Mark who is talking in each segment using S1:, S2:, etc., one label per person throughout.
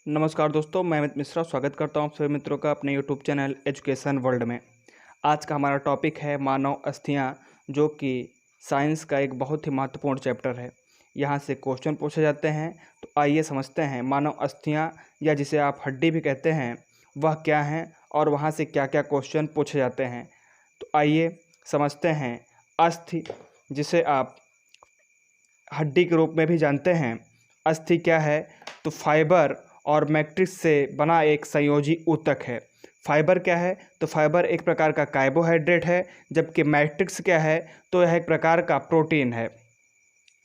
S1: नमस्कार दोस्तों, मैं अमित मिश्रा स्वागत करता हूं आप सभी मित्रों का अपने यूट्यूब चैनल एजुकेशन वर्ल्ड में। आज का हमारा टॉपिक है मानव अस्थियां, जो कि साइंस का एक बहुत ही महत्वपूर्ण चैप्टर है। यहां से क्वेश्चन पूछे जाते हैं, तो आइए समझते हैं मानव अस्थियां, या जिसे आप हड्डी भी कहते हैं, वह क्या हैं और वहां से क्या क्या क्वेश्चन पूछे जाते हैं। तो आइए समझते हैं अस्थि, जिसे आप हड्डी के रूप में भी जानते हैं। अस्थि क्या है? तो फाइबर और मैट्रिक्स से बना एक संयोजी ऊतक है। फाइबर क्या है? तो फाइबर एक प्रकार का कार्बोहाइड्रेट है, जबकि मैट्रिक्स क्या है? तो यह एक प्रकार का प्रोटीन है।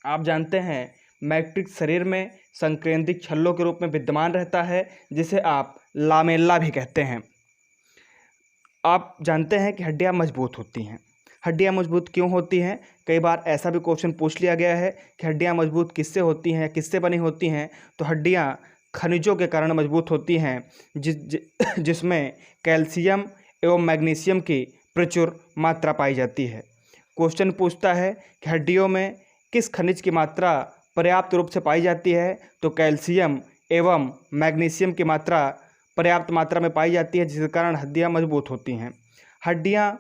S1: आप जानते हैं मैट्रिक्स शरीर में संकेंद्रित छल्लों के रूप में विद्यमान रहता है, जिसे आप लामेल्ला भी कहते हैं। आप जानते हैं कि हड्डियां मजबूत होती हैं। हड्डियां मजबूत क्यों होती हैं? कई बार ऐसा भी क्वेश्चन पूछ लिया गया है कि हड्डियां मजबूत किससे होती हैं, किससे बनी होती हैं। तो हड्डियां खनिजों के कारण मजबूत होती हैं, जिसमें कैल्शियम एवं मैग्नीशियम की प्रचुर मात्रा पाई जाती है। क्वेश्चन पूछता है कि हड्डियों में किस खनिज की मात्रा पर्याप्त रूप से पाई जाती है? तो कैल्शियम एवं मैग्नीशियम की मात्रा पर्याप्त मात्रा में पाई जाती है, जिसके कारण हड्डियां मजबूत होती हैं। हड्डियां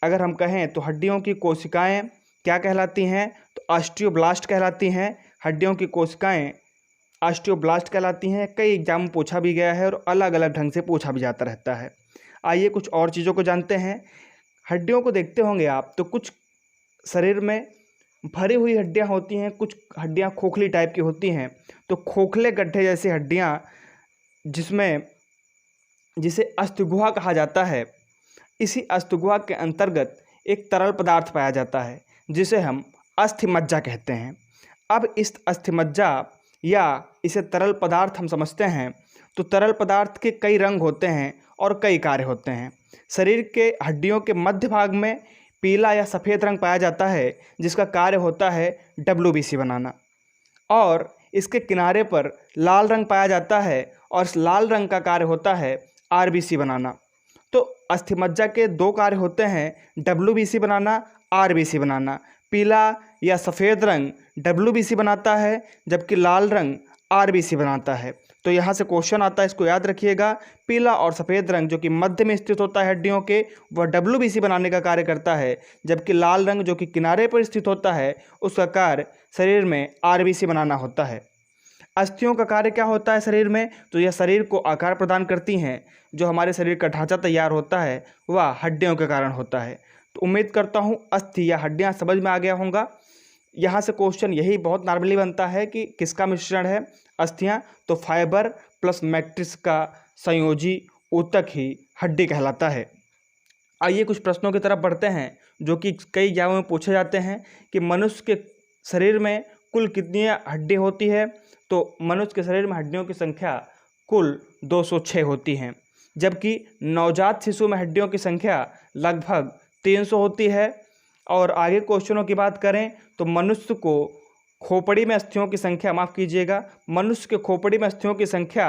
S1: अगर हम कहें तो हड्डियों की कोशिकाएं क्या कहलाती हैं? तो ऑस्टियोब्लास्ट कहलाती हैं। हड्डियों की कोशिकाएं ऑस्टियोब्लास्ट कहलाती हैं। कई एग्जाम में पूछा भी गया है और अलग अलग ढंग से पूछा भी जाता रहता है। आइए कुछ और चीज़ों को जानते हैं। हड्डियों को देखते होंगे आप, तो कुछ शरीर में भरी हुई हड्डियां होती हैं, कुछ हड्डियां खोखली टाइप की होती हैं। तो खोखले गड्ढे जैसी हड्डियां, जिसमें जिसे अस्थि-गुहा कहा जाता है, इसी अस्थि-गुहा के अंतर्गत एक तरल पदार्थ पाया जाता है, जिसे हम अस्थि मज्जा कहते हैं। अब इस अस्थि मज्जा या इसे तरल पदार्थ हम समझते हैं, तो तरल पदार्थ के कई रंग होते हैं और कई कार्य होते हैं। शरीर के हड्डियों के मध्य भाग में पीला या सफ़ेद रंग पाया जाता है, जिसका कार्य होता है WBC बनाना, और इसके किनारे पर लाल रंग पाया जाता है और इस लाल रंग का कार्य होता है RBC बनाना। तो अस्थिमज्जा के दो कार्य होते हैं, WBC बनाना, RBC बनाना। पीला या सफ़ेद रंग WBC बनाता है, जबकि लाल रंग RBC बनाता है। तो यहाँ से क्वेश्चन आता है, इसको याद रखिएगा। पीला और सफ़ेद रंग जो कि मध्य में स्थित होता है हड्डियों के, वह WBC बनाने का कार्य करता है, जबकि लाल रंग जो कि किनारे पर स्थित होता है, उसका कार्य शरीर में RBC बनाना होता है। अस्थियों का कार्य क्या होता है शरीर में? तो यह शरीर को आकार प्रदान करती हैं। जो हमारे शरीर का ढांचा तैयार होता है, वह हड्डियों के कारण होता है। तो उम्मीद करता हूँ अस्थि या हड्डियाँ समझ में आ गया होगा। यहाँ से क्वेश्चन यही बहुत नॉर्मली बनता है कि किसका मिश्रण है अस्थियाँ? तो फाइबर प्लस मैट्रिक्स का संयोजी ऊतक ही हड्डी कहलाता है। आइए कुछ प्रश्नों की तरफ बढ़ते हैं, जो कि कई एग्जामों में पूछे जाते हैं कि मनुष्य के शरीर में कुल कितनी हड्डी होती है? तो मनुष्य के शरीर में हड्डियों की संख्या कुल 206 होती हैं, जबकि नवजात शिशु में हड्डियों की संख्या लगभग 300 होती है। और आगे क्वेश्चनों की बात करें तो मनुष्य को खोपड़ी में अस्थियों की संख्या, माफ़ कीजिएगा, मनुष्य के खोपड़ी में अस्थियों की संख्या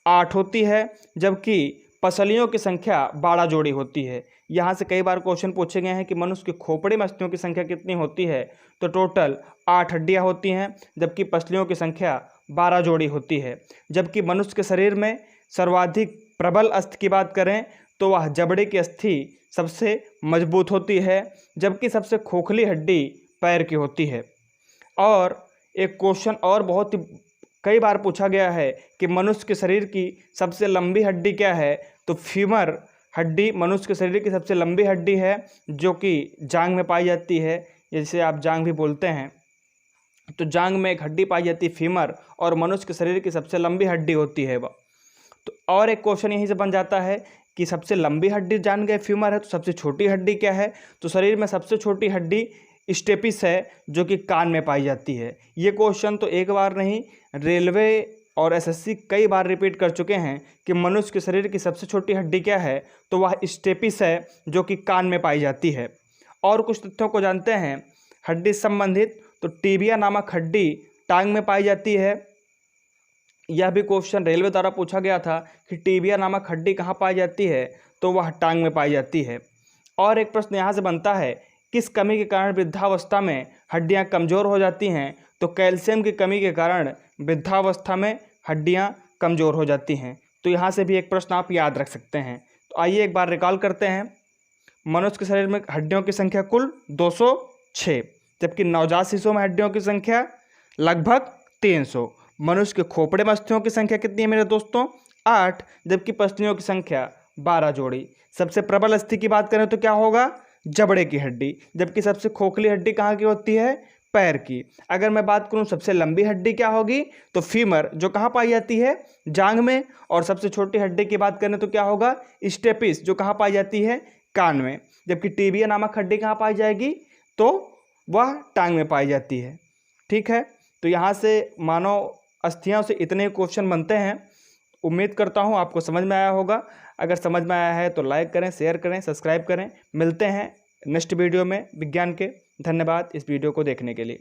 S1: 8 होती है, जबकि पसलियों की संख्या 12 जोड़ी होती है। यहाँ से कई बार क्वेश्चन पूछे गए हैं कि मनुष्य के खोपड़ी में अस्थियों की संख्या कितनी होती है? तो टोटल 8 हड्डियाँ होती हैं, जबकि पसलियों की संख्या 12 जोड़ी होती है। जबकि मनुष्य के शरीर में सर्वाधिक प्रबल अस्थि की बात करें तो वह जबड़े की अस्थि सबसे मजबूत होती है, जबकि सबसे खोखली हड्डी पैर की होती है। और एक क्वेश्चन और बहुत ही कई बार पूछा गया है कि मनुष्य के शरीर की सबसे लंबी हड्डी क्या है? तो फीमर हड्डी मनुष्य के शरीर की सबसे लंबी हड्डी है, जो कि जांघ में पाई जाती है, जिसे आप जांघ भी बोलते हैं। तो जांघ में एक हड्डी पाई जाती है फीमर, और मनुष्य के शरीर की सबसे लंबी हड्डी होती है वह। तो और एक क्वेश्चन यहीं से बन जाता है कि सबसे लंबी हड्डी जान गए फीमर है, तो सबसे छोटी हड्डी क्या है? तो शरीर में सबसे छोटी हड्डी स्टेपिस है, जो कि कान में पाई जाती है। ये क्वेश्चन तो एक बार नहीं, रेलवे और SSC कई बार रिपीट कर चुके हैं कि मनुष्य के शरीर की सबसे छोटी हड्डी क्या है? तो वह स्टेपिस है, जो कि कान में पाई जाती है। और कुछ तथ्यों को जानते हैं हड्डी संबंधित, तो टीबिया नामक हड्डी टांग में पाई जाती है। यह भी क्वेश्चन रेलवे द्वारा पूछा गया था कि टीबिया नामक हड्डी कहाँ पाई जाती है? तो वह टांग में पाई जाती है। और एक प्रश्न यहाँ से बनता है, किस कमी के कारण वृद्धावस्था में हड्डियाँ कमज़ोर हो जाती हैं? तो कैल्शियम की कमी के कारण वृद्धावस्था में हड्डियाँ कमज़ोर हो जाती हैं। तो यहाँ से भी एक प्रश्न आप याद रख सकते हैं। तो आइए एक बार रिकॉल करते हैं। मनुष्य के शरीर में हड्डियों की संख्या कुल 206, जबकि नवजात शिशुओं में हड्डियों की संख्या लगभग 300। मनुष्य के खोपड़े में अस्थियों की संख्या कितनी है मेरे दोस्तों? 8, जबकि पसलियों की संख्या 12 जोड़ी। सबसे प्रबल अस्थि की बात करें तो क्या होगा? जबड़े की हड्डी। जबकि सबसे खोखली हड्डी कहाँ की होती है? पैर की। अगर मैं बात करूं सबसे लंबी हड्डी क्या होगी, तो फीमर, जो कहाँ पाई जाती है? जांघ में। और सबसे छोटी हड्डी की बात करें तो क्या होगा? स्टेपिस, जो कहाँ पाई जाती है? कान में। जबकि टिबिया नामक हड्डी कहाँ पाई जाएगी? तो वह टांग में पाई जाती है। ठीक है, तो यहाँ से मानव अस्थियां से इतने क्वेश्चन बनते हैं। उम्मीद करता हूँ आपको समझ में आया होगा। अगर समझ में आया है तो लाइक करें, शेयर करें, सब्सक्राइब करें। मिलते हैं नेक्स्ट वीडियो में विज्ञान के। धन्यवाद इस वीडियो को देखने के लिए।